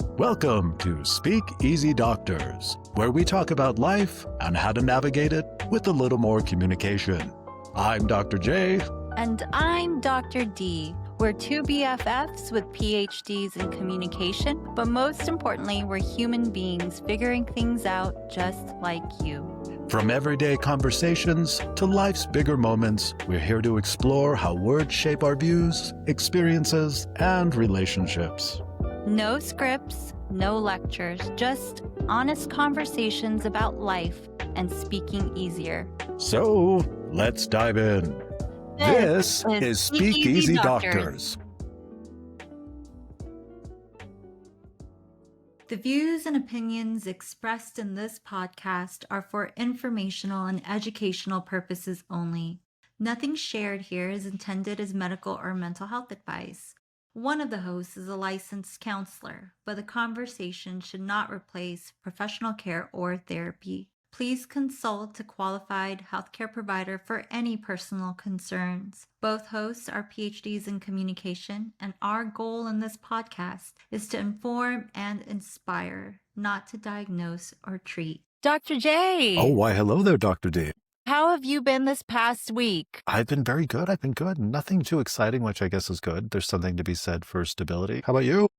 Welcome to Speak Easy Doctors, where we talk about life and how to navigate it with a little more communication. I'm Dr. J. And I'm Dr. D. We're two BFFs with PhDs in communication, but most importantly, we're human beings figuring things out just like you. From everyday conversations to life's bigger moments, we're here to explore how words shape our views, experiences, and relationships. No scripts, no lectures, just honest conversations about life and speaking easier. So, let's dive in. This is Speak Easy Doctors. The views and opinions expressed in this podcast are for informational and educational purposes only. Nothing shared here is intended as medical or mental health advice. One of the hosts is a licensed counselor, but the conversation should not replace professional care or therapy. Please consult a qualified healthcare provider for any personal concerns. Both hosts are PhDs in communication, and our goal in this podcast is to inform and inspire, not to diagnose or treat. Dr. J. Oh, why, hello there, Dr. D. How have you been this past week? I've been very good. I've been good. Nothing too exciting, which I guess is good. There's something to be said for stability. How about you?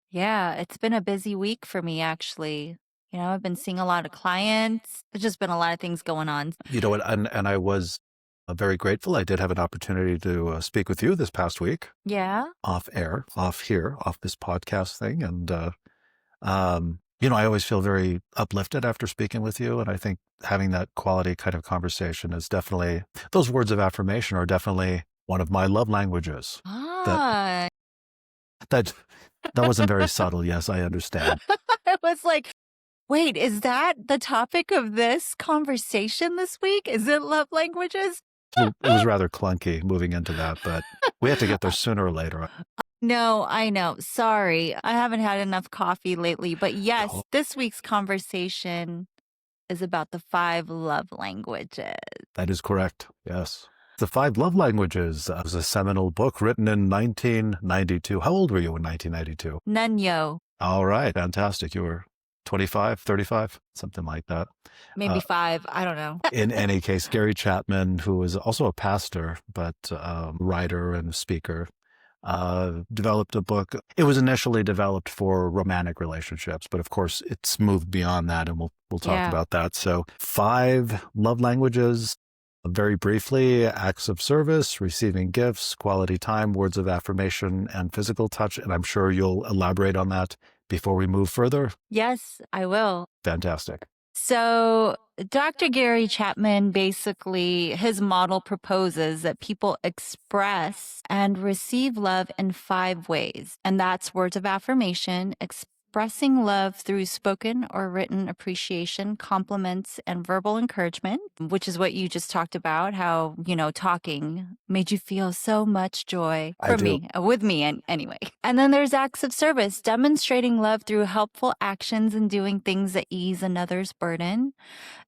Yeah, it's been a busy week for me, actually. I've been seeing a lot of clients. There's just been a lot of things going on. You know what? And I was very grateful. I did have an opportunity to speak with you this past week. Yeah? Off air, off here, off this podcast thing. And, I always feel very uplifted after speaking with you. And I think having that quality kind of conversation is definitely, those words of affirmation are definitely one of my love languages. Ah. That wasn't very subtle. Yes, I understand. I was like, wait, is that the topic of this conversation this week? Is it love languages? It was rather clunky moving into that, but we have to get there sooner or later. No, I know. Sorry. I haven't had enough coffee lately. But yes, This week's conversation is about the 5 love languages. That is correct. Yes. The 5 Love Languages was a seminal book written in 1992. How old were you in 1992? Nunyo. All right. Fantastic. You were 25, 35, something like that. Maybe 5. I don't know. In any case, Gary Chapman, who was also a pastor, but writer and speaker, developed a book. It was initially developed for romantic relationships, but of course it's moved beyond that, and we'll talk about that. So 5 love languages. Very briefly: acts of service, receiving gifts, quality time, words of affirmation, and physical touch. And I'm sure you'll elaborate on that before we move further. Yes, I will. Fantastic. So Dr. Gary Chapman, basically, his model proposes that people express and receive love in 5 ways. And that's words of affirmation, expressing love through spoken or written appreciation, compliments, and verbal encouragement, which is what you just talked about, how, talking made you feel so much joy with me anyway. And then there's acts of service, demonstrating love through helpful actions and doing things that ease another's burden.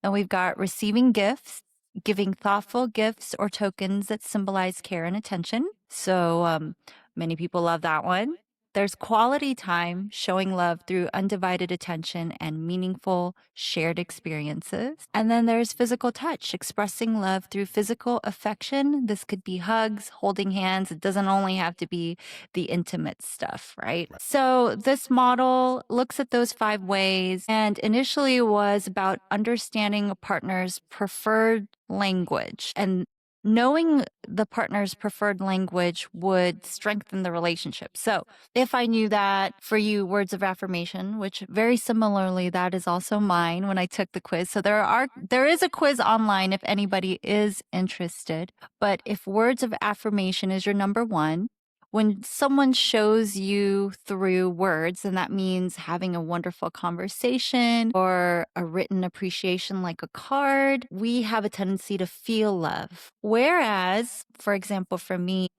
And we've got receiving gifts, giving thoughtful gifts or tokens that symbolize care and attention. So many people love that one. There's quality time, showing love through undivided attention and meaningful shared experiences. And then there's physical touch, expressing love through physical affection. This could be hugs, holding hands. It doesn't only have to be the intimate stuff, right? So this model looks at those 5 ways, and initially was about understanding a partner's preferred language, and knowing the partner's preferred language would strengthen the relationship. So if I knew that for you, words of affirmation, which very similarly, that is also mine when I took the quiz. So there is a quiz online if anybody is interested. But if words of affirmation is your number 1, when someone shows you through words, and that means having a wonderful conversation or a written appreciation like a card, we have a tendency to feel love. Whereas, for example, for me,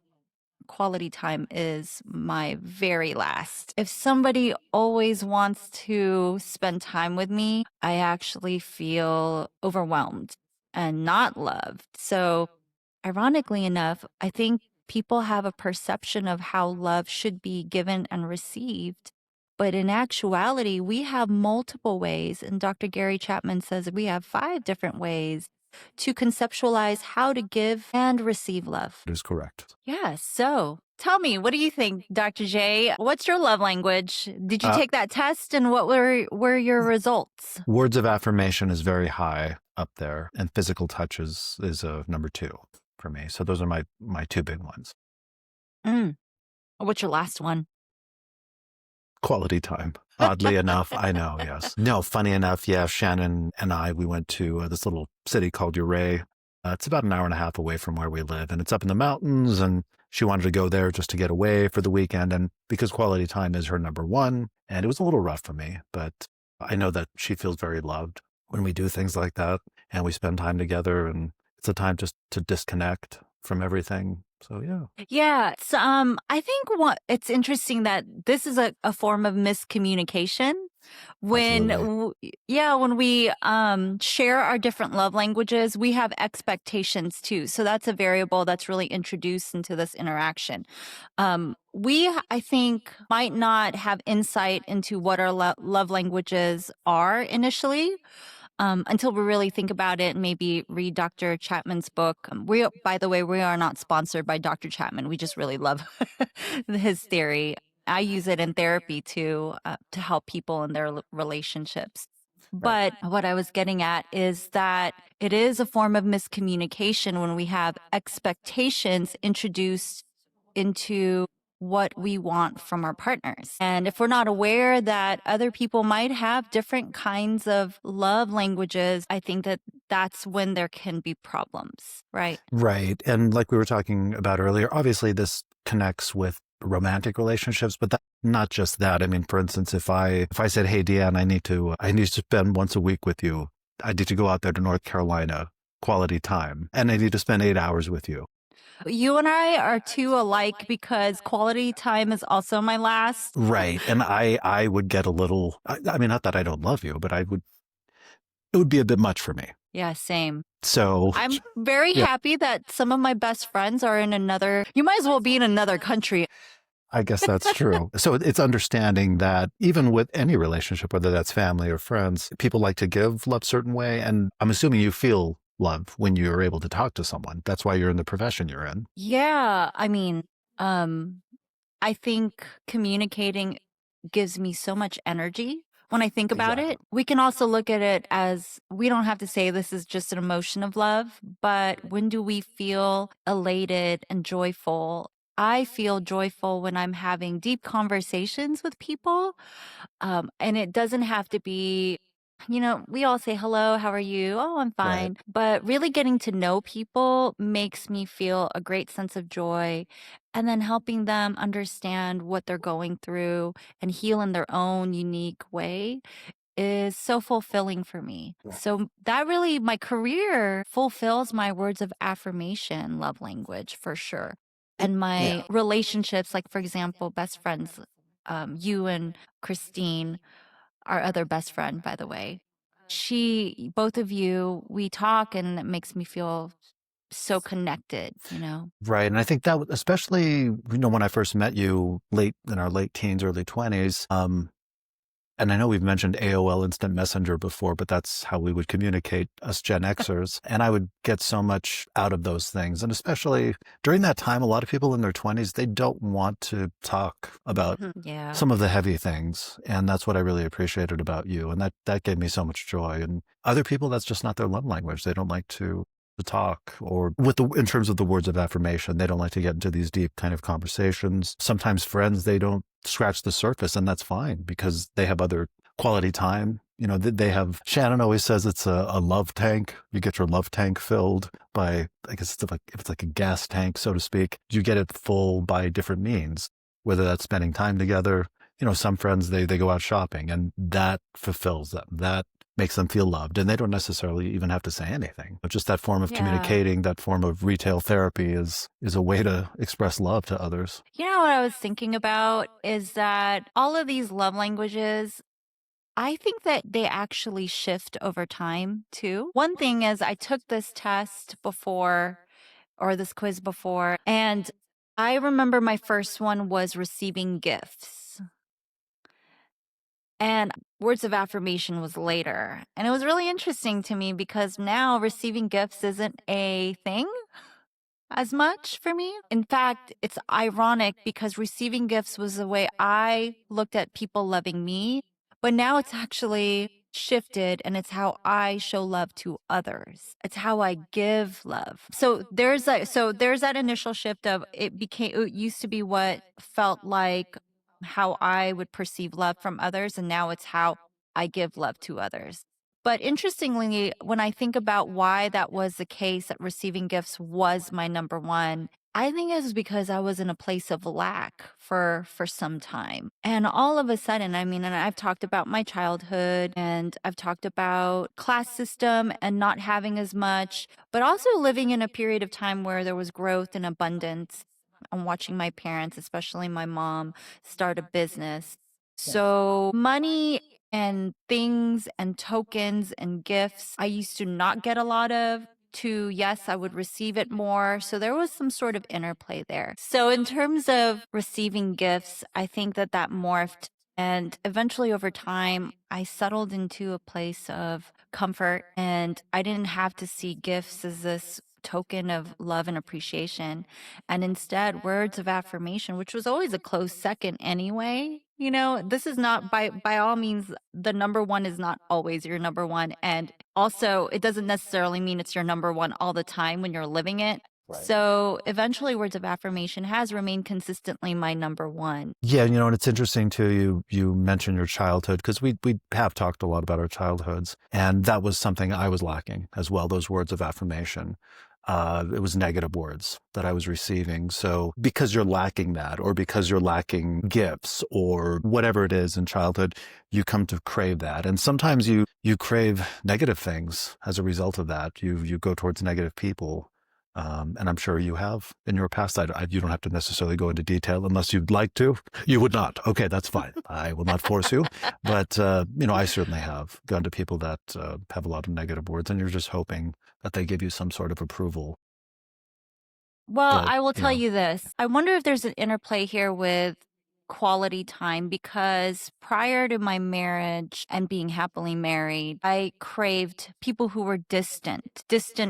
quality time is my very last. If somebody always wants to spend time with me, I actually feel overwhelmed and not loved. So ironically enough, I think people have a perception of how love should be given and received But in actuality, we have multiple ways. And Dr. Gary Chapman says we have 5 different ways to conceptualize how to give and receive love. That is correct. Yeah. So tell me, what do you think, Dr. J? What's your love language? Did you take that test and what were your results? Words of affirmation is very high up there, and physical touch is number 2 for me. So those are my 2 big ones. What's your last one? Quality time. Oddly enough, I know, yes. No, funny enough, yeah, Shannon and I, we went to this little city called Uray. It's about an hour and a half away from where we live, and it's up in the mountains, and she wanted to go there just to get away for the weekend, and because quality time is her number 1, and it was a little rough for me, but I know that she feels very loved when we do things like that, and we spend time together, and it's a time just to disconnect from everything. So yeah. Yeah. So, I think it's interesting that this is a form of miscommunication when, when we share our different love languages, we have expectations too. So that's a variable that's really introduced into this interaction. I think, might not have insight into what our love languages are initially. Until we really think about it and maybe read Dr. Chapman's book. By the way, we are not sponsored by Dr. Chapman. We just really love his theory. I use it in therapy to help people in their relationships. But what I was getting at is that it is a form of miscommunication when we have expectations introduced into what we want from our partners. And if we're not aware that other people might have different kinds of love languages, I think that that's when there can be problems, right? Right. And like we were talking about earlier, obviously this connects with romantic relationships, but not just that. I mean, for instance, if I said, "Hey, Deanne, I need to spend once a week with you. I need to go out there to North Carolina, quality time, and I need to spend 8 hours with you." You and I are too alike because quality time is also my last. Right. And I would get a little, I mean, not that I don't love you, but it would be a bit much for me. Yeah, same. So I'm very happy that some of my best friends are in you might as well be in another country. I guess that's true. So it's understanding that even with any relationship, whether that's family or friends, people like to give love a certain way. And I'm assuming you feel love when you're able to talk to someone. That's why you're in the profession you're in. Yeah. I mean, I think communicating gives me so much energy. When I think about it, we can also look at it as we don't have to say this is just an emotion of love, but when do we feel elated and joyful? I feel joyful when I'm having deep conversations with people. And it doesn't have to be, we all say, hello, how are you? Oh, I'm fine. Right. But really getting to know people makes me feel a great sense of joy. And then helping them understand what they're going through and heal in their own unique way is so fulfilling for me. So that really, my career fulfills my words of affirmation love language for sure. And my relationships, like for example, best friends, you and Christine, our other best friend, by the way, both of you, we talk and it makes me feel so connected, Right. And I think that especially, when I first met you in our late teens, early 20s, and I know we've mentioned AOL Instant Messenger before, but that's how we would communicate, us Gen Xers. And I would get so much out of those things. And especially during that time, a lot of people in their 20s, they don't want to talk about some of the heavy things. And that's what I really appreciated about you. And that gave me so much joy. And other people, that's just not their love language. They don't like to talk, or in terms of the words of affirmation, they don't like to get into these deep kind of conversations. Sometimes friends, they don't scratch the surface, and that's fine because they have other quality time. They have, Shannon always says it's a love tank. You get your love tank filled by, I guess if it's like a gas tank, so to speak, you get it full by different means, whether that's spending time together. Some friends, they go out shopping and that fulfills them. That makes them feel loved, and they don't necessarily even have to say anything. But just that form of communicating, that form of retail therapy is a way to express love to others. What I was thinking about is that all of these love languages, I think that they actually shift over time too. One thing is I took this test before, or this quiz before, and I remember my first one was receiving gifts. And words of affirmation was later. And it was really interesting to me because now receiving gifts isn't a thing as much for me. In fact, it's ironic because receiving gifts was the way I looked at people loving me, but now it's actually shifted and it's how I show love to others. It's how I give love. So there's that initial shift of it used to be what felt like how I would perceive love from others, and now it's how I give love to others. But interestingly, when I think about why that was the case, that receiving gifts was my number one, I think it was because I was in a place of lack for some time. And all of a sudden, I mean, and I've talked about my childhood and I've talked about class system and not having as much, but also living in a period of time where there was growth and abundance. I'm watching my parents, especially my mom, start a business. So money and things and tokens and gifts I used to not get a lot of, to yes, I would receive it more. So there was some sort of interplay there. So in terms of receiving gifts, I think that morphed. And eventually over time, I settled into a place of comfort, and I didn't have to see gifts as this token of love and appreciation. And instead, words of affirmation, which was always a close second anyway. You know, this is not by all means, the number one is not always your number one. And also, it doesn't necessarily mean it's your number one all the time when you're living it. Right. So eventually, words of affirmation has remained consistently my number one. Yeah, and it's interesting too. You mentioned your childhood, because we have talked a lot about our childhoods, and that was something I was lacking as well. Those words of affirmation. It was negative words that I was receiving. So because you're lacking that, or because you're lacking gifts, or whatever it is in childhood, you come to crave that. And sometimes you crave negative things as a result of that. You go towards negative people. And I'm sure you have in your past. You don't have to necessarily go into detail unless you'd like to. You would not. Okay, that's fine. I will not force you. But, I certainly have gone to people that have a lot of negative words, and you're just hoping that they give you some sort of approval. Well, But, I will you tell know, you this. I wonder if there's an interplay here with quality time, because prior to my marriage and being happily married, I craved people who were distant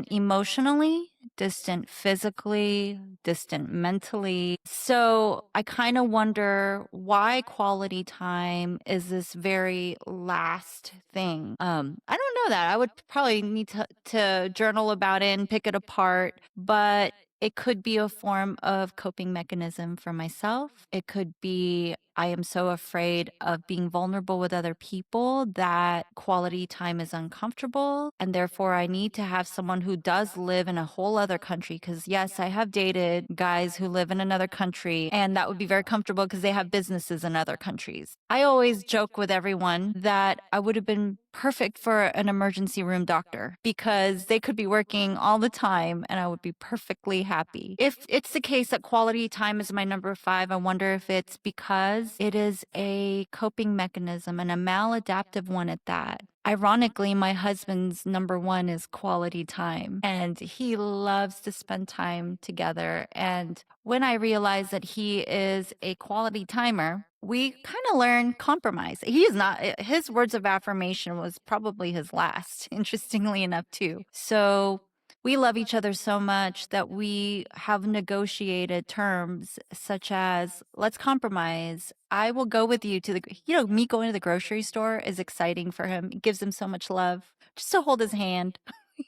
emotionally, distant physically, distant mentally. So I kind of wonder why quality time is this very last thing. I don't know that. I would probably need to journal about it and pick it apart, but it could be a form of coping mechanism for myself. It could be I am so afraid of being vulnerable with other people that quality time is uncomfortable. And therefore, I need to have someone who does live in a whole other country. Because, yes, I have dated guys who live in another country, and that would be very comfortable because they have businesses in other countries. I always joke with everyone that I would have been perfect for an emergency room doctor because they could be working all the time and I would be perfectly happy. If it's the case that quality time is my number 5, I wonder if it's because it is a coping mechanism, and a maladaptive one at that. Ironically, my husband's number 1 is quality time, and he loves to spend time together. And when I realized that he is a quality timer, we kind of learned compromise. He is not, his words of affirmation was probably his last, interestingly enough, too. So we love each other so much that we have negotiated terms such as, let's compromise. I will go with you to me going to the grocery store is exciting for him. It gives him so much love just to hold his hand,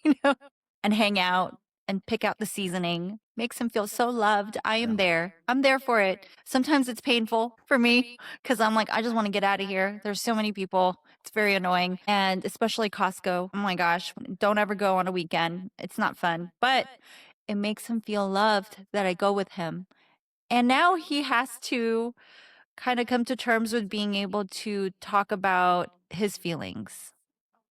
you know, and hang out and pick out the seasoning. Makes him feel so loved. I am there. I'm there for it. Sometimes it's painful for me because I'm like, I just want to get out of here. There's so many people. It's very annoying. And especially Costco. Oh my gosh, don't ever go on a weekend. It's not fun. But it makes him feel loved that I go with him. And now he has to kind of come to terms with being able to talk about his feelings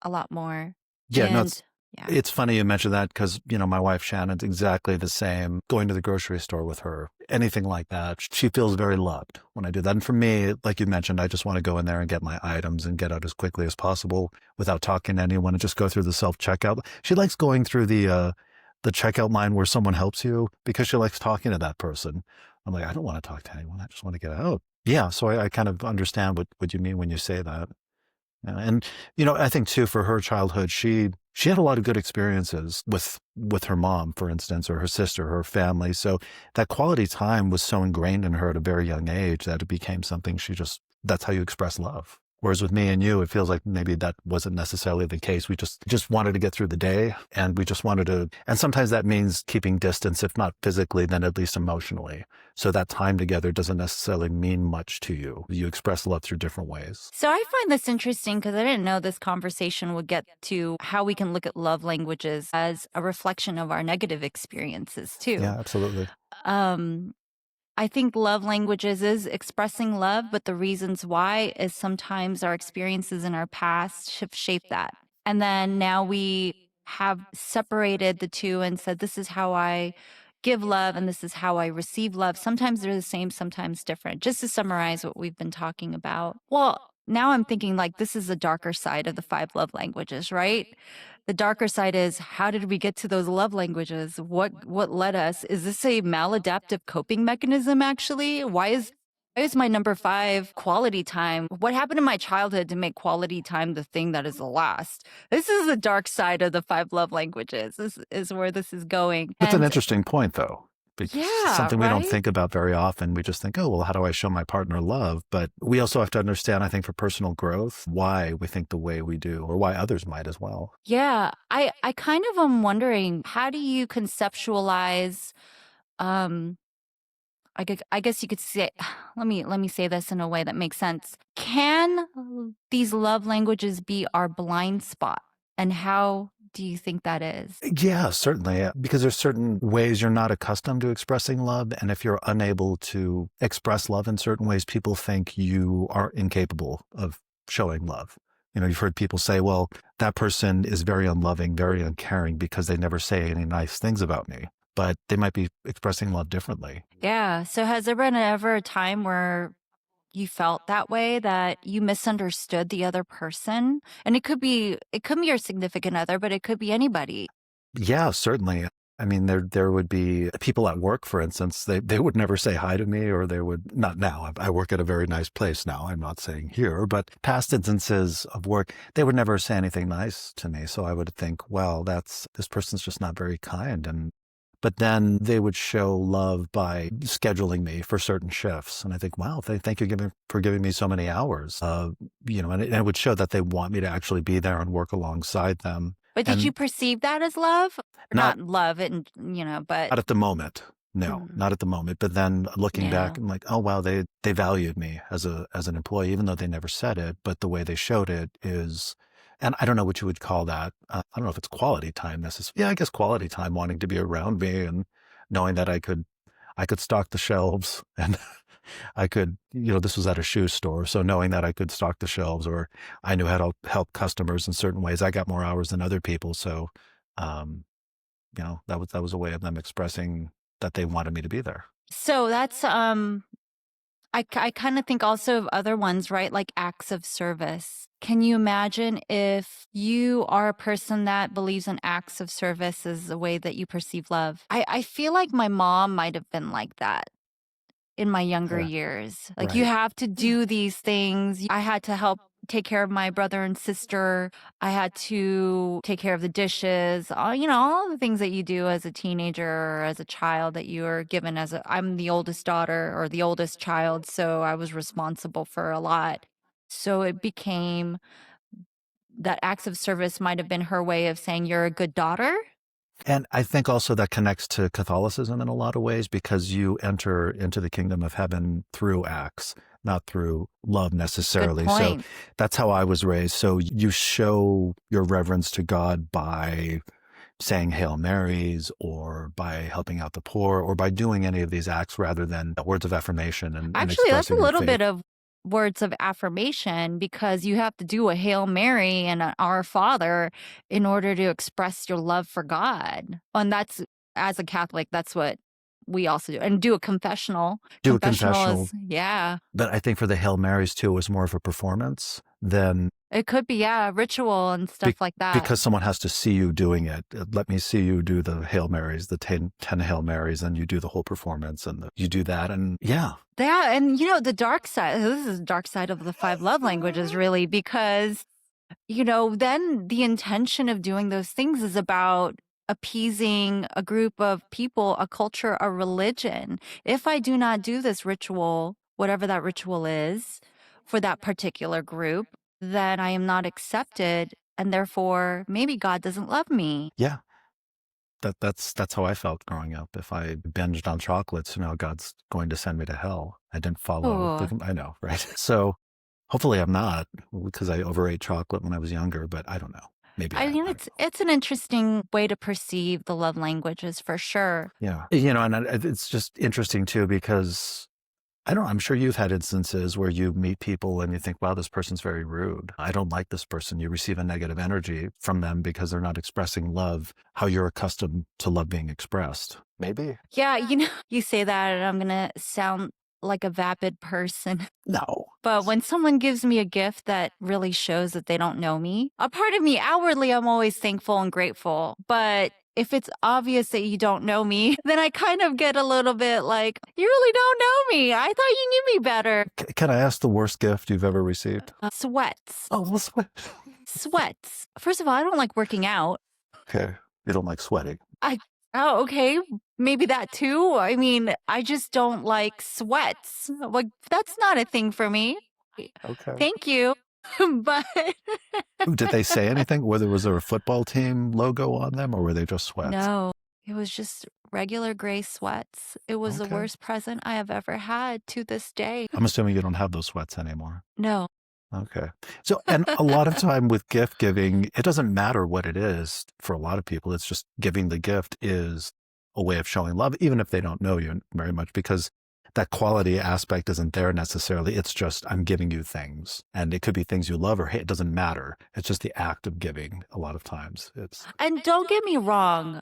a lot more. yeah, no, And yeah. it's funny you mentioned that, because, my wife Shannon's exactly the same. Going to the grocery store with her, anything like that, she feels very loved when I do that. And for me, like you mentioned, I just want to go in there and get my items and get out as quickly as possible without talking to anyone, and just go through the self-checkout. She likes going through the checkout line where someone helps you, because she likes talking to that person. I'm like, I don't want to talk to anyone. I just want to get out. Yeah, so I kind of understand what you mean when you say that. Yeah, and I think too for her childhood, she had a lot of good experiences with her mom, for instance, or her sister, her family. So that quality time was so ingrained in her at a very young age that it became something that's how you express love. Whereas with me and you, it feels like maybe that wasn't necessarily the case. We just wanted to get through the day, and we just wanted to, and sometimes that means keeping distance, if not physically, then at least emotionally. So that time together doesn't necessarily mean much to you. You express love through different ways. So I find this interesting because I didn't know this conversation would get to how we can look at love languages as a reflection of our negative experiences too. Yeah, absolutely. Um, I think love languages is expressing love, but the reasons why is sometimes our experiences in our past have shaped that. And then now we have separated the two and said, this is how I give love and this is how I receive love. Sometimes they're the same, sometimes different. Just to summarize what we've been talking about. Well, now I'm thinking like this is the darker side of the five love languages, right? The darker side is how did we get to those love languages? What led us? Is this a maladaptive coping mechanism actually? Why is my number 5 quality time? What happened in my childhood to make quality time the thing that is the last? This is the dark side of the 5 love languages. This is where this is going. That's an And interesting point, though. Because yeah, something we don't right? think about very often. We just think, oh, well, how do I show my partner love? But we also have to understand, I think, for personal growth, why we think the way we do, or why others might as well. Yeah, I kind of am wondering, how do you conceptualize um I guess you could say let me say this in a way that makes sense. Can these love languages be our blind spot? And how do you think that is? Yeah, certainly. Because there's certain ways you're not accustomed to expressing love. And if you're unable to express love in certain ways, people think you are incapable of showing love. You've heard people say, well, that person is very unloving, very uncaring because they never say any nice things about me. But they might be expressing love differently. Yeah. So has there been ever a time where you felt that way, that you misunderstood the other person? And it could be your significant other, but it could be anybody. Yeah, certainly. I mean, there would be people at work, for instance, they would never say hi to me, or they would not now. I work at a very nice place now. I'm not saying here, but past instances of work, they would never say anything nice to me. So I would think, well, this person's just not very kind. But then they would show love by scheduling me for certain shifts. And I think, wow, thank you for giving me so many hours. And it would show that they want me to actually be there and work alongside them. But did you And perceive that as love? Or not not love and but Not at the moment. No, mm, not at the moment. But then looking back, yeah. I'm like, oh wow, they valued me as an employee, even though they never said it. But the way they showed it is, and I don't know what you would call that. I don't know if it's quality time necessarily. Yeah, I guess quality time, wanting to be around me and knowing that I could stock the shelves and I could, this was at a shoe store, so knowing that I could stock the shelves, or I knew how to help customers in certain ways. I got more hours than other people, so. Um, that was a way of them expressing that they wanted me to be there. So that's I kind of think also of other ones, right? Like acts of service. Can you imagine if you are a person that believes in acts of service as a way that you perceive love? I feel like my mom might have been like that in my younger Yeah, years. Like, you right. have to do these things. I had to help take care of my brother and sister. I had to take care of the dishes, all the things that you do as a teenager or as a child that you are given I'm the oldest daughter or the oldest child, so I was responsible for a lot. So it became that acts of service might have been her way of saying you're a good daughter. And I think also that connects to Catholicism in a lot of ways, because you enter into the kingdom of heaven through acts, not through love Good necessarily. So point. that's how I was raised. So you show your reverence to God by saying Hail Marys, or by helping out the poor, or by doing any of these acts rather than words of affirmation and Actually, that's a expressing your little faith. bit of words of affirmation, because you have to do a Hail Mary and an Our Father in order to express your love for God. And that's, as a Catholic, that's what we also do. And do a confessional. Do a Confessional confessional. is, yeah. But I think for the Hail Marys too, it was more of a performance. then It could be, yeah, ritual and stuff like that. because someone has to see you doing it. Let me see you do the Hail Marys, the 10 Hail Marys, and you do the whole performance, and you do that. And yeah. Yeah. And, the dark side, this is the dark side of the 5 love languages, really, because, then the intention of doing those things is about appeasing a group of people, a culture, a religion. If I do not do this ritual, whatever that ritual is, for that particular group, then I am not accepted. And therefore, maybe God doesn't love me. Yeah. That's how I felt growing up. If I binged on chocolates, God's going to send me to hell. I didn't follow. Oh. I know, right? So hopefully I'm not, because I overate chocolate when I was younger, but I don't know. Maybe I mean, it's an interesting way to perceive the love languages for sure. Yeah. And it's just interesting too, because I don't know, I'm sure you've had instances where you meet people and you think, wow, this person's very rude. I don't like this person. You receive a negative energy from them because they're not expressing love how you're accustomed to love being expressed. Maybe. Yeah, you say that and I'm going to sound like a vapid person. No. But when someone gives me a gift that really shows that they don't know me, a part of me outwardly, I'm always thankful and grateful. But if it's obvious that you don't know me, then I kind of get a little bit like, you really don't know me. I thought you knew me better. Can I ask the worst gift you've ever received? Sweats. Oh, well, sweat. Sweats. First of all, I don't like working out. Okay. You don't like sweating. Oh, okay. Maybe that too. I mean, I just don't like sweats. Like, that's not a thing for me. Okay. Thank you. But Did they say anything? Was there a football team logo on them, or were they just sweats? no, it was just regular gray sweats. It was the Okay. worst present I have ever had to this day. I'm assuming you don't have those sweats anymore. No. Okay. So, and a lot of time with gift giving, it doesn't matter what it is for a lot of people. It's just giving the gift is a way of showing love, even if they don't know you very much, because that quality aspect isn't there necessarily. It's just, I'm giving you things, and it could be things you love or hate. It doesn't matter. It's just the act of giving a lot of times. And don't get me wrong.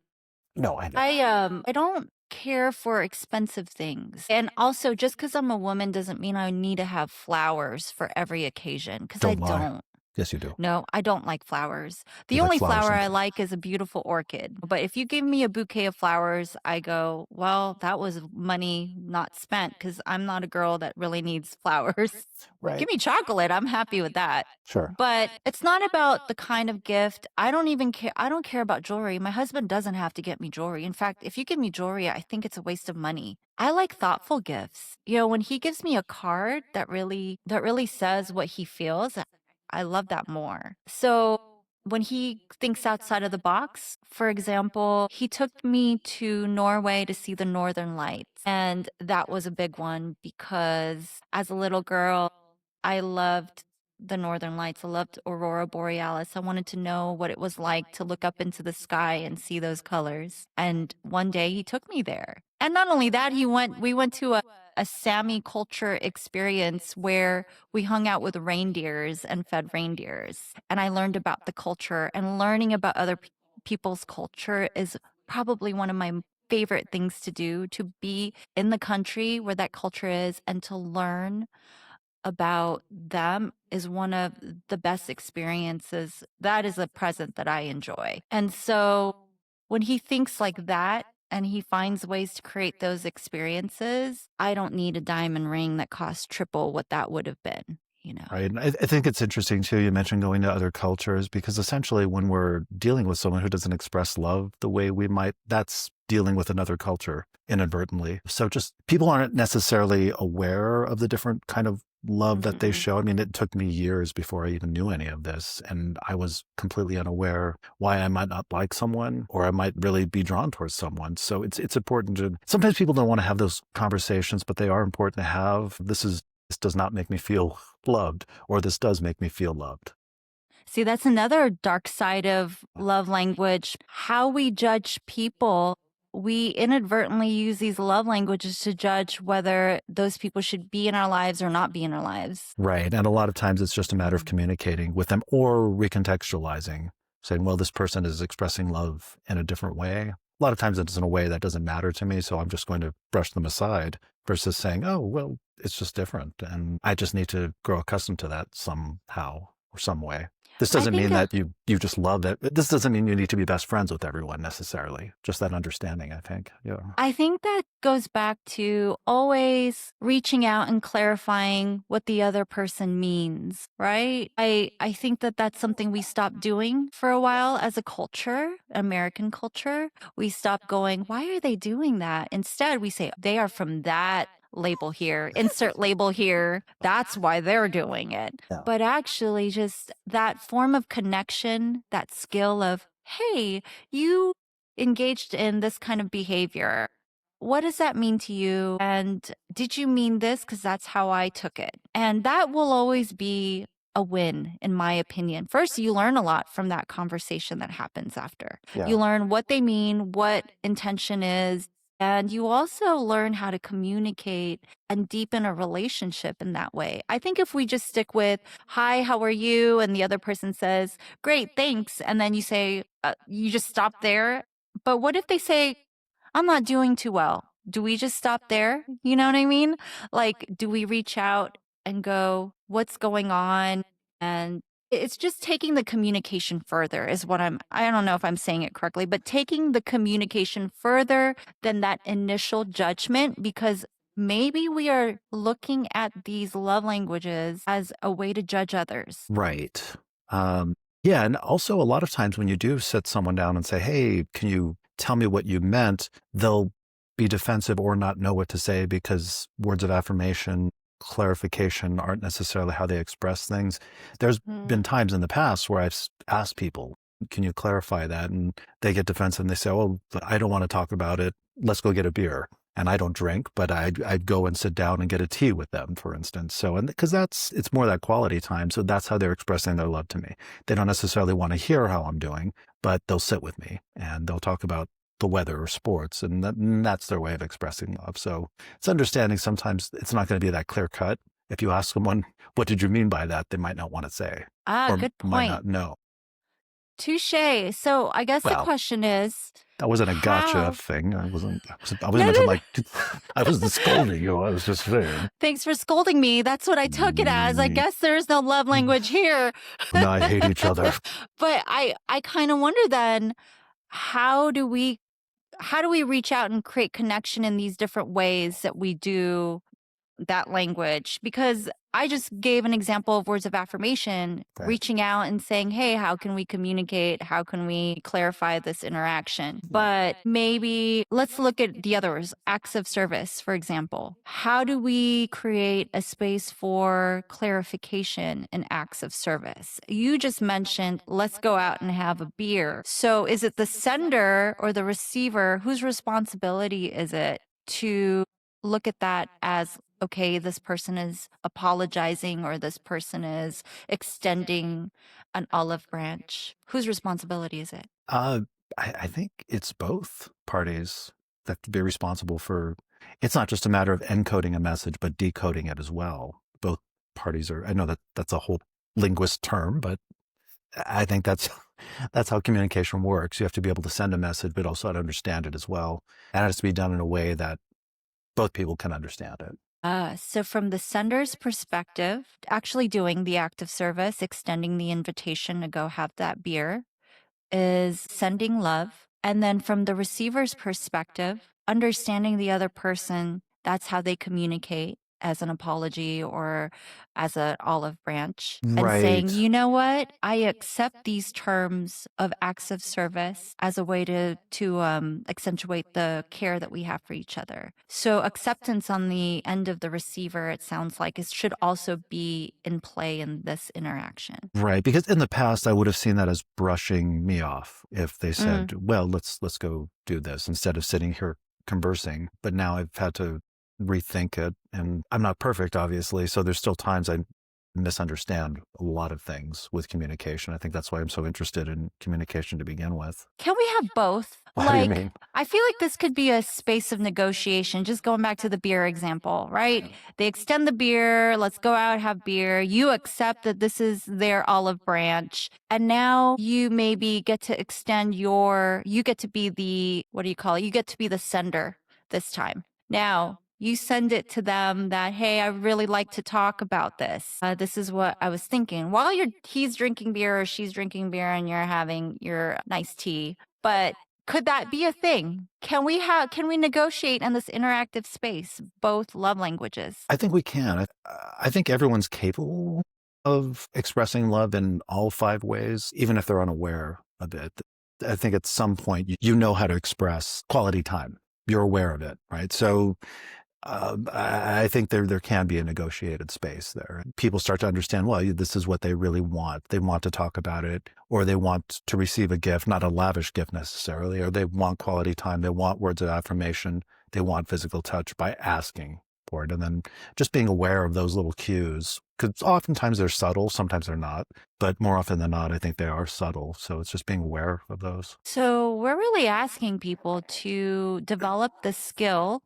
No, I know. I don't care for expensive things. And also, just because I'm a woman doesn't mean I need to have flowers for every occasion, because I Don't lie. don't. Yes, you do. No, I don't like flowers. The You like only flowers flower I and- like is a beautiful orchid. But if you give me a bouquet of flowers, I go, well, that was money not spent, because I'm not a girl that really needs flowers. Right. Give me chocolate. I'm happy with that. Sure. But it's not about the kind of gift. I don't even care. I don't care about jewelry. My husband doesn't have to get me jewelry. In fact, if you give me jewelry, I think it's a waste of money. I like thoughtful gifts. When he gives me a card that really says what he feels, I love that more. So when he thinks outside of the box, for example, he took me to Norway to see the Northern Lights. And that was a big one because as a little girl, I loved the Northern Lights. I loved Aurora Borealis. I wanted to know what it was like to look up into the sky and see those colors. And one day he took me there. And not only that, we went to a Sami culture experience where we hung out with reindeers and fed reindeers. And I learned about the culture, and learning about other people's culture is probably one of my favorite things to do, to be in the country where that culture is and to learn about them is one of the best experiences. That is a present that I enjoy. And so when he thinks like that and he finds ways to create those experiences, I don't need a diamond ring that costs triple what that would have been. Right. And I think it's interesting too. You mentioned going to other cultures, because essentially when we're dealing with someone who doesn't express love the way we might, that's dealing with another culture inadvertently. So just people aren't necessarily aware of the different kind of love that they show. I mean, it took me years before I even knew any of this, and I was completely unaware why I might not like someone, or I might really be drawn towards someone. So it's important to, sometimes people don't want to have those conversations, but they are important to have. This does not make me feel loved, or this does make me feel loved. See, that's another dark side of love language. How we judge people. We inadvertently use these love languages to judge whether those people should be in our lives or not be in our lives. Right. And a lot of times it's just a matter of communicating with them or recontextualizing, saying, well, this person is expressing love in a different way. A lot of times it's in a way that doesn't matter to me, so I'm just going to brush them aside. versus saying, oh, well, it's just different. And I just need to grow accustomed to that somehow or some way. This I doesn't think mean that you just love it. This doesn't mean you need to be best friends with everyone necessarily. Just that understanding, I think. Yeah. I think that goes back to always reaching out and clarifying what the other person means, right? I think that that's something we stopped doing for a while as a culture, American culture. We stopped going, why are they doing that? Instead, we say, they are from that label here, insert label here. That's why they're doing it. Yeah. But actually, just that form of connection, that skill of, hey, you engaged in this kind of behavior. What does that mean to you? And did you mean this? Because that's how I took it. And that will always be a win, in my opinion. First, you learn a lot from that conversation that happens after. Yeah. You learn what they mean, what intention is, and you also learn how to communicate and deepen a relationship in that way. I think if we just stick with, hi, how are you? And the other person says, great, thanks. And then you say, you just stop there. But what if they say, I'm not doing too well? Do we just stop there? You know what I mean? Like, do we reach out and go, what's going on? And it's just taking the communication further is what I don't know if I'm saying it correctly, but taking the communication further than that initial judgment, because maybe we are looking at these love languages as a way to judge others. Right. Yeah. And also, a lot of times when you do sit someone down and say, hey, can you tell me what you meant? They'll be defensive or not know what to say because words of affirmation, clarification aren't necessarily how they express things. There's been times in the past where I've asked people, can you clarify that? And they get defensive and they say, oh, I don't want to talk about it. Let's go get a beer. And I don't drink, but I'd go and sit down and get a tea with them, for instance. So, and because it's more that quality time. So that's how they're expressing their love to me. They don't necessarily want to hear how I'm doing, but they'll sit with me and they'll talk about the weather or sports. And that's their way of expressing love. So it's understanding sometimes it's not going to be that clear cut. If you ask someone, what did you mean by that? They might not want to say. Or Good might point. not know. Touche. So I guess the Well, question is, that wasn't a gotcha how? thing. I wasn't No, meant to no, like, I wasn't scolding you. I was just saying. thanks for scolding me. That's what I took it as. I guess there is no love language here. No, I hate each other. But I kind of wonder then, how do we reach out and create connection in these different ways that we do that language? Because I just gave an example of words of affirmation, Right. reaching out and saying, hey, how can we communicate? How can we clarify this interaction? But maybe let's look at the others, acts of service, for example. How do we create a space for clarification in acts of service? You just mentioned, let's go out and have a beer. So is it the sender or the receiver? Whose responsibility is it to look at that as, okay, this person is apologizing or this person is extending an olive branch? Whose responsibility is it? I think it's both parties that could be responsible for. It's not just a matter of encoding a message, but decoding it as well. Both parties are. I know that that's a whole linguist term, but I think that's how communication works. You have to be able to send a message, but also to understand it as well. And it has to be done in a way that both people can understand it. So from the sender's perspective, actually doing the act of service, extending the invitation to go have that beer, is sending love. And then from the receiver's perspective, understanding the other person, that's how they communicate as an apology or as an olive branch, and saying, Right. you know what, I accept these terms of acts of service as a way to accentuate the care that we have for each other. So acceptance on the end of the receiver, it sounds like, it should also be in play in this interaction. Right, because in the past I would have seen that as brushing me off if they said, "Well, let's go do this," instead of sitting here conversing. But now I've had to rethink it, and I'm not perfect, obviously, so there's still times I misunderstand a lot of things with communication. I think that's why I'm so interested in communication to begin with. Can we have both? What do you Like, mean? I feel like this could be a space of negotiation, just going back to the beer example, right? They extend the beer, let's go out, have beer. You accept that this is their olive branch. And now you maybe get to extend you get to be the, what do you call it? You get to be the sender this time. Now, You send it to them that, hey, I really like to talk about this. This is what I was thinking. While he's drinking beer or she's drinking beer and you're having your nice tea. But could that be a thing? Can we negotiate in this interactive space both love languages? I think we can. I think everyone's capable of expressing love in all 5 ways, even if they're unaware of it. I think at some point you know how to express quality time. You're aware of it, right? So I think there can be a negotiated space there. People start to understand, well, this is what they really want. They want to talk about it, or they want to receive a gift, not a lavish gift necessarily, or they want quality time. They want words of affirmation. They want physical touch by asking for it. And then just being aware of those little cues, because oftentimes they're subtle, sometimes they're not, but more often than not, I think they are subtle. So it's just being aware of those. So we're really asking people to develop the skill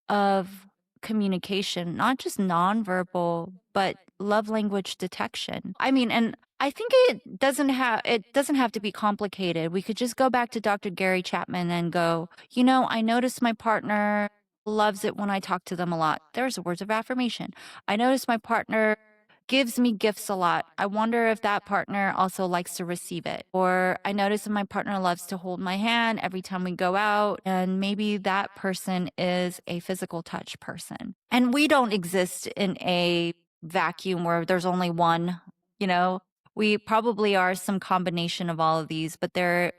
of communication, not just nonverbal, but love language detection. I mean, and I think it doesn't have to be complicated. We could just go back to Dr. Gary Chapman and go, I notice my partner loves it when I talk to them a lot. There's words of affirmation. I notice my partner gives me gifts a lot. I wonder if that partner also likes to receive it. Or I notice that my partner loves to hold my hand every time we go out, and maybe that person is a physical touch person. And we don't exist in a vacuum where there's only one, you know. We probably are some combination of all of these, but there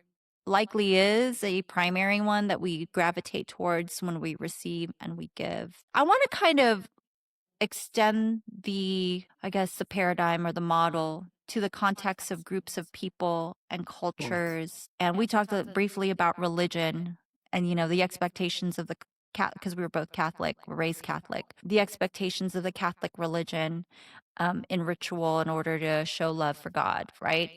likely is a primary one that we gravitate towards when we receive and we give. I want to kind of extend the paradigm or the model to the context of groups of people and cultures. And we talked briefly about religion and, the expectations of the because we were both Catholic, we're raised Catholic, the expectations of the Catholic religion in ritual in order to show love for God, right?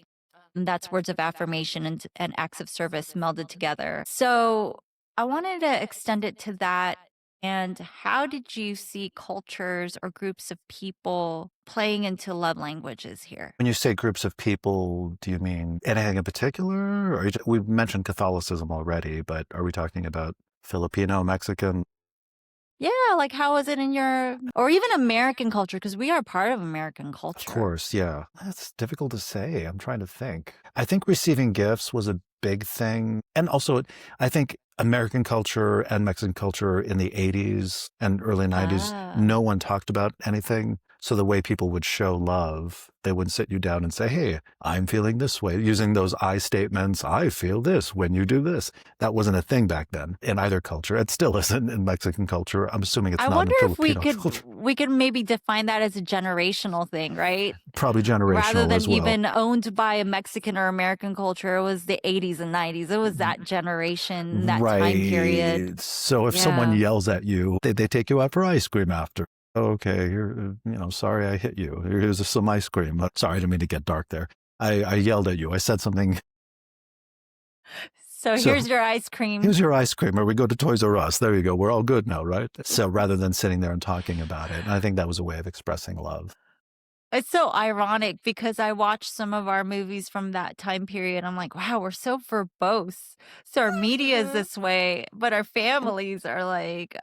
And that's words of affirmation and acts of service melded together. So I wanted to extend it to that. And how did you see cultures or groups of people playing into love languages here? When you say groups of people, do you mean anything in particular? Or we mentioned Catholicism already, but are we talking about Filipino, Mexican? Yeah, like how is it in or even American culture? Because we are part of American culture. Of course, yeah. That's difficult to say. I'm trying to think. I think receiving gifts was a big thing. And also, I think American culture and Mexican culture in the 80s and early 90s, no one talked about anything. So the way people would show love, they would sit you down and say, hey, I'm feeling this way, using those I statements. I feel this when you do this. That wasn't a thing back then in either culture. It still isn't in Mexican culture. I'm assuming it's not in Filipino culture. We could maybe define that as a generational thing, right? Probably generational rather than as well. even owned by a Mexican or American culture. It was the 80s and 90s. It was that generation, that time period. So if someone yells at you, they take you out for ice cream after. Okay, sorry I hit you. Here's some ice cream. Sorry, I didn't mean to get dark there. I yelled at you. I said something. So here's your ice cream. Here's your ice cream, or we go to Toys R Us. There you go. We're all good now, right? So rather than sitting there and talking about it, and I think that was a way of expressing love. It's so ironic because I watched some of our movies from that time period. I'm like, wow, we're so verbose. So our media is this way, but our families are like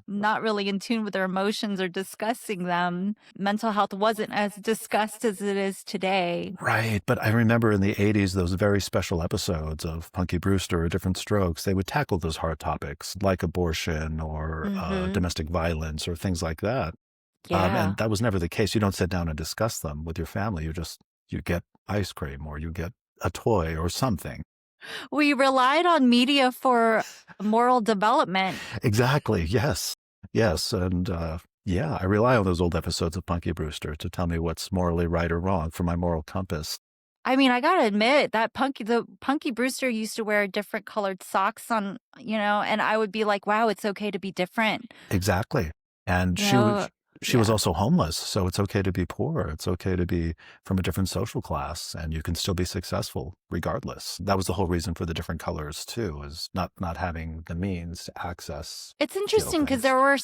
not really in tune with their emotions or discussing them. Mental health wasn't as discussed as it is today. Right. But I remember in the 80s, those very special episodes of Punky Brewster or Different Strokes, they would tackle those hard topics like abortion or domestic violence or things like that. Yeah. And that was never the case. You don't sit down and discuss them with your family. You get ice cream or you get a toy or something. We relied on media for moral development. Exactly. Yes. Yes. And I rely on those old episodes of Punky Brewster to tell me what's morally right or wrong for my moral compass. I mean, I gotta admit that the Punky Brewster used to wear different colored socks on, and I would be like, wow, it's okay to be different. Exactly. And she was also homeless, so it's okay to be poor. It's okay to be from a different social class, and you can still be successful regardless. That was the whole reason for the different colors too, is not having the means to access. It's interesting because there are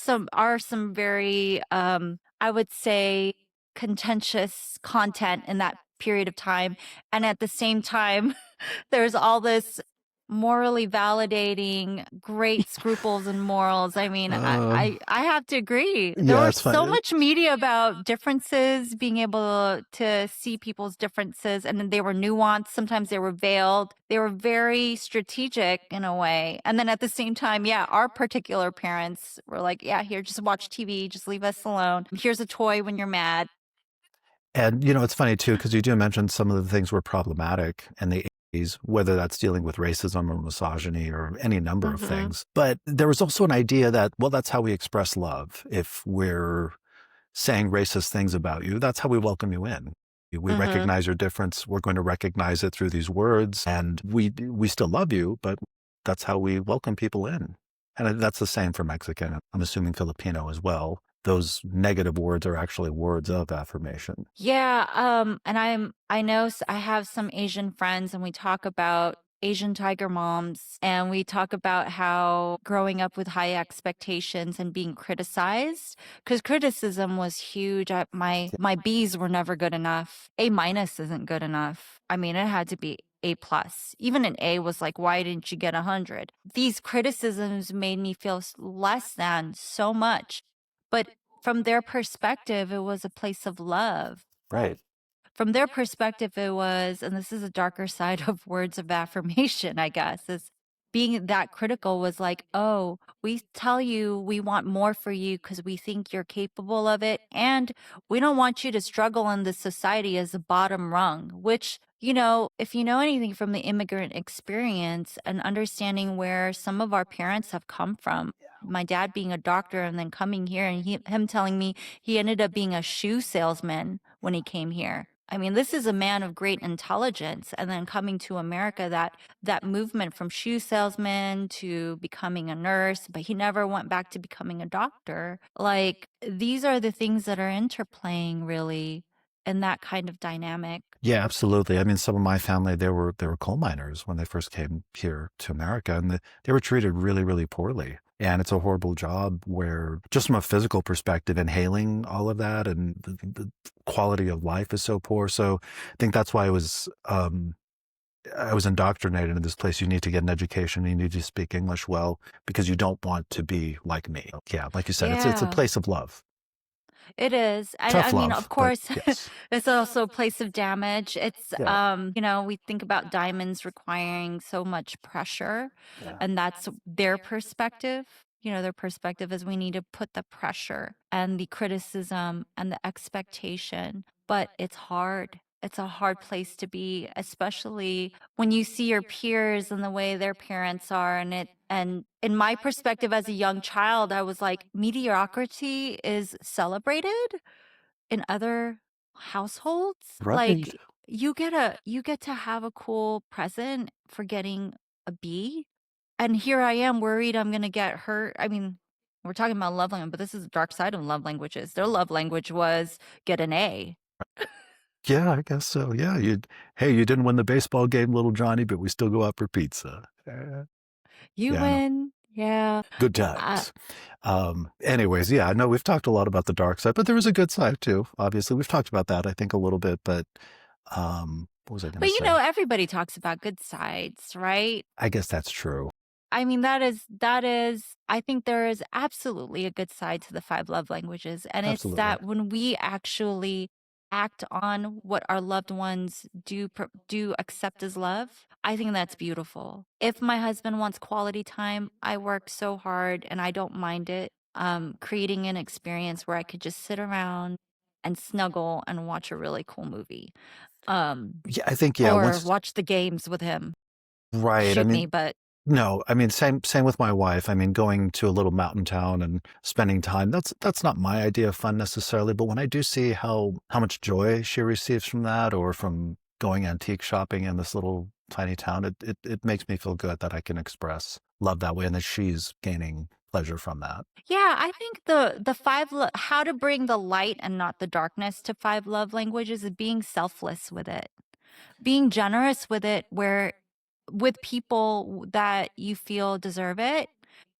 some very, I would say, contentious content in that period of time, and at the same time, there's all this morally validating, great scruples and morals. I mean, Uh, I have to agree. There yeah, was it's so fine. much media about differences, being able to see people's differences, and then they were nuanced. Sometimes they were veiled. They were very strategic in a way. And then at the same time, yeah, our particular parents were like, yeah, here, just watch TV, just leave us alone. Here's a toy when you're mad. And, you know, it's funny too, because you do mention some of the things were problematic in the 80s, whether that's dealing with racism or misogyny or any number of Hmm. things. But there was also an idea that, well, that's how we express love. If we're saying racist things about you, that's how we welcome you in. We Hmm. recognize your difference. We're going to recognize it through these words, and we still love you, but that's how we welcome people in. And that's the same for Mexican. I'm assuming Filipino as well. Those negative words are actually words of affirmation. Yeah, and I know I have some Asian friends and we talk about Asian tiger moms and we talk about how growing up with high expectations and being criticized because criticism was huge. My B's were never good enough. A minus isn't good enough. I mean, it had to be A plus. Even an A was like, why didn't you get 100? These criticisms made me feel less than so much. But from their perspective, it was a place of love. Right. From their perspective, it was, and this is a darker side of words of affirmation, I guess, is being that critical was like, oh, we tell you we want more for you because we think you're capable of it. And we don't want you to struggle in this society as a bottom rung, which, if you know anything from the immigrant experience and understanding where some of our parents have come from, my dad being a doctor and then coming here and him telling me he ended up being a shoe salesman when he came here. I mean, this is a man of great intelligence and then coming to America that movement from shoe salesman to becoming a nurse, but he never went back to becoming a doctor. Like these are the things that are interplaying really in that kind of dynamic. Yeah, absolutely. I mean, some of my family, they were coal miners when they first came here to America, and they were treated really, really poorly. And it's a horrible job where, just from a physical perspective, inhaling all of that and the quality of life is so poor. So I think that's why I was indoctrinated in this place. You need to get an education. You need to speak English well because you don't want to be like me. Yeah, like you said, it's a Yeah. place of love, It is. I tough mean, of love, but course, yes, it's also a place of damage. It's, yeah, we think about diamonds requiring so much pressure, yeah. and that's their perspective. Their perspective is we need to put the pressure and the criticism and the expectation, but it's hard. It's a hard place to be, especially when you see your peers and the way their parents are and in my perspective as a young child I was like mediocrity is celebrated in other households, Right. like you get to have a cool present for getting a B, and here I am worried I'm going to get hurt. I mean, we're talking about love language, but this is the dark side of love languages. Their love language was get an A. Yeah, I guess so. Yeah, hey, you didn't win the baseball game, little Johnny, but we still go out for pizza. You Yeah, I know. win. Yeah. Good Uh, times. Anyways, yeah, no, we've talked a lot about the dark side, but there is a good side too. Obviously, we've talked about that, I think, a little bit, but what was I going but to say? everybody talks about good sides, right? I guess that's true. I mean, that is I think there is absolutely a good side to the 5 love languages, and it's Absolutely. that when we actually act on what our loved ones do accept as love, I think that's beautiful. If my husband wants quality time, I work so hard and I don't mind it, creating an experience where I could just sit around and snuggle and watch a really cool movie, Yeah, I think, yeah, or once, watch the games with him. right. I Shoot me, mean, but no, I mean, same with my wife. I mean, going to a little mountain town and spending time, that's not my idea of fun necessarily, but when I do see how much joy she receives from that or from going antique shopping in this little tiny town, it makes me feel good that I can express love that way and that she's gaining pleasure from that. yeah, I think how to bring the light and not the darkness to 5 love languages is being selfless with it. Being generous with it where with people that you feel deserve it,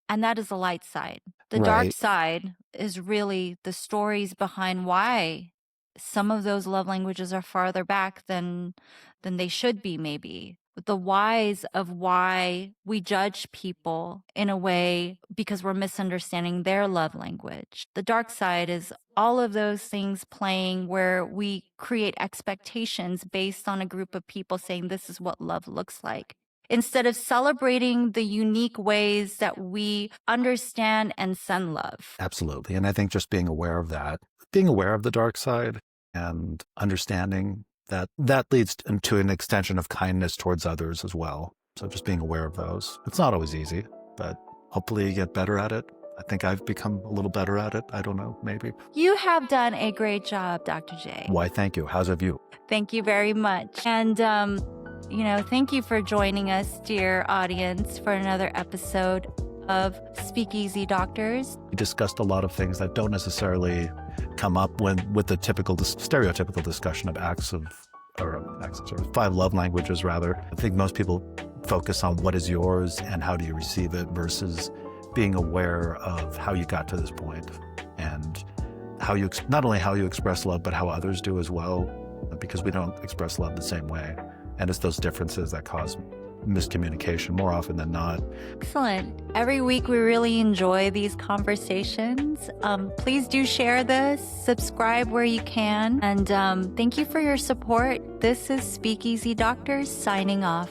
and that is the light side. The dark Right. side is really the stories behind why some of those love languages are farther back than they should be, maybe. The whys of why we judge people in a way because we're misunderstanding their love language. The dark side is all of those things playing where we create expectations based on a group of people saying this is what love looks like, instead of celebrating the unique ways that we understand and send love. Absolutely. And I think just being aware of that, being aware of the dark side and understanding that leads to an extension of kindness towards others as well. So just being aware of those. It's not always easy, but hopefully you get better at it. I think I've become a little better at it. I don't know, maybe. You have done a great job, Dr. J. Why, thank you. How's of you? Thank you very much. And, thank you for joining us, dear audience, for another episode of Speakeasy Doctors. We discussed a lot of things that don't necessarily come up with the stereotypical discussion of five love languages, rather. I think most people focus on what is yours and how do you receive it versus being aware of how you got to this point and not only how you express love, but how others do as well, because we don't express love the same way. And it's those differences that cause miscommunication more often than not. Excellent. Every week we really enjoy these conversations. Please do share this, subscribe where you can, and thank you for your support. This is Speakeasy Doctors signing off.